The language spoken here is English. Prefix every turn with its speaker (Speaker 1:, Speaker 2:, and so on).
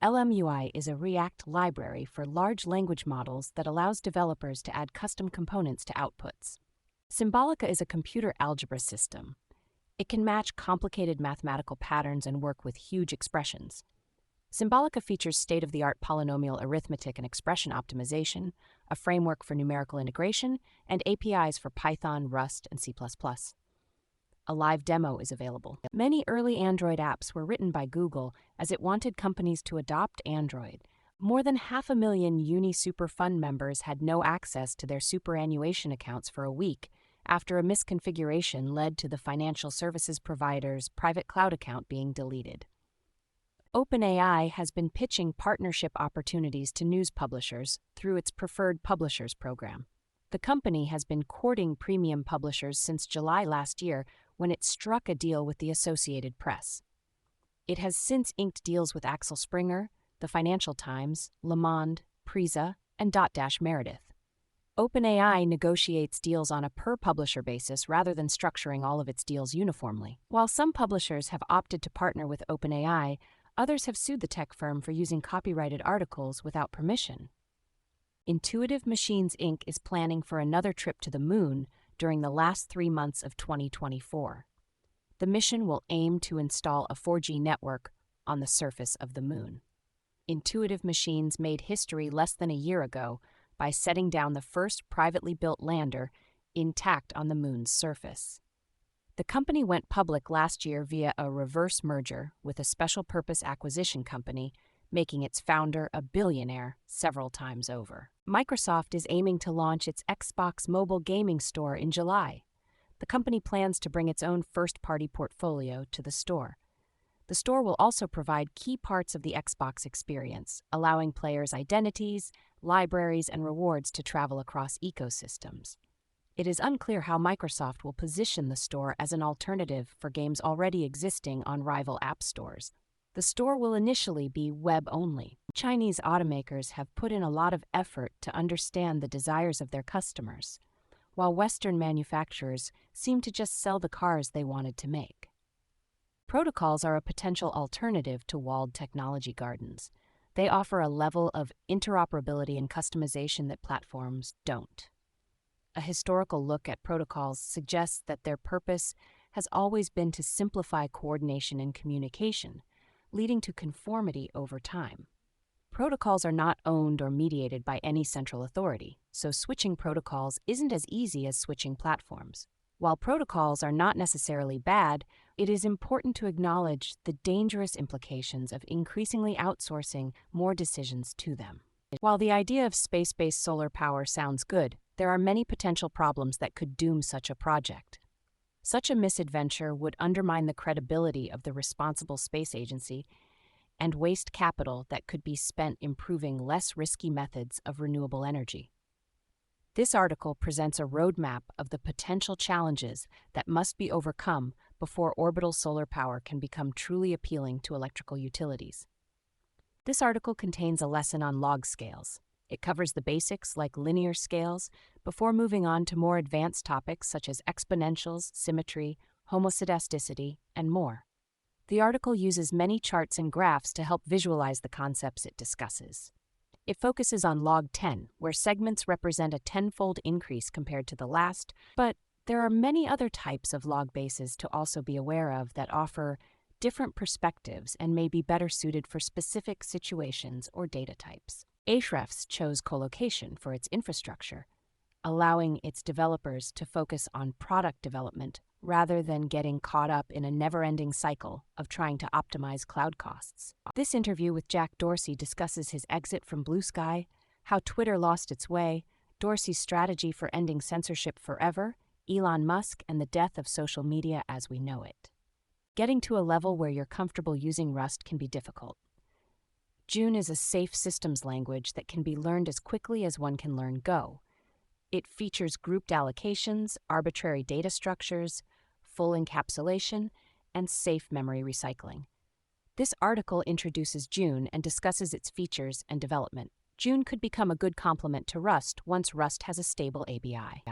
Speaker 1: llm-ui is a React library for large language models that allows developers to add custom components to outputs. Symbolica is a computer algebra system. It can match complicated mathematical patterns and work with huge expressions. Symbolica features state-of-the-art polynomial arithmetic and expression optimization, a framework for numerical integration, and APIs for Python, Rust, and C++. A live demo is available. Many early Android apps were written by Google as it wanted companies to adopt Android. More than 500,000 UniSuper fund members had no access to their superannuation accounts for a week after a misconfiguration led to the financial services provider's private cloud account being deleted. OpenAI has been pitching partnership opportunities to news publishers through its Preferred Publishers program. The company has been courting premium publishers since July last year when it struck a deal with the Associated Press. It has since inked deals with Axel Springer, the Financial Times, Le Monde, Prisa, and Dotdash Meredith. OpenAI negotiates deals on a per-publisher basis rather than structuring all of its deals uniformly. While some publishers have opted to partner with OpenAI, others have sued the tech firm for using copyrighted articles without permission. Intuitive Machines Inc. is planning for another trip to the moon during the last 3 months of 2024. The mission will aim to install a 4G network on the surface of the moon. Intuitive Machines made history less than a year ago by setting down the first privately built lander intact on the moon's surface. The company went public last year via a reverse merger with a special-purpose acquisition company, making its founder a billionaire several times over. Microsoft is aiming to launch its Xbox mobile gaming store in July. The company plans to bring its own first-party portfolio to the store. The store will also provide key parts of the Xbox experience, allowing players identities, libraries, and rewards to travel across ecosystems. It is unclear how Microsoft will position the store as an alternative for games already existing on rival app stores. The store will initially be web-only. Chinese automakers have put in a lot of effort to understand the desires of their customers, while Western manufacturers seem to just sell the cars they wanted to make. Protocols are a potential alternative to walled technology gardens. They offer a level of interoperability and customization that platforms don't. A historical look at protocols suggests that their purpose has always been to simplify coordination and communication, leading to conformity over time. Protocols are not owned or mediated by any central authority, so switching protocols isn't as easy as switching platforms. While protocols are not necessarily bad, it is important to acknowledge the dangerous implications of increasingly outsourcing more decisions to them. While the idea of space-based solar power sounds good, there are many potential problems that could doom such a project. Such a misadventure would undermine the credibility of the responsible space agency and waste capital that could be spent improving less risky methods of renewable energy. This article presents a roadmap of the potential challenges that must be overcome before orbital solar power can become truly appealing to electrical utilities. This article contains a lesson on log scales. It covers the basics like linear scales before moving on to more advanced topics such as exponentials, symmetry, homoscedasticity, and more. The article uses many charts and graphs to help visualize the concepts it discusses. It focuses on log 10, where segments represent a 10-fold increase compared to the last, but there are many other types of log bases to also be aware of that offer different perspectives and may be better suited for specific situations or data types. Ahrefs chose colocation for its infrastructure, allowing its developers to focus on product development rather than getting caught up in a never-ending cycle of trying to optimize cloud costs. This interview with Jack Dorsey discusses his exit from Blue Sky, how Twitter lost its way, Dorsey's strategy for ending censorship forever, Elon Musk, and the death of social media as we know it. Getting to a level where you're comfortable using Rust can be difficult. June is a safe systems language that can be learned as quickly as one can learn Go. It features grouped allocations, arbitrary data structures, full encapsulation, and safe memory recycling. This article introduces June and discusses its features and development. June could become a good complement to Rust once Rust has a stable API.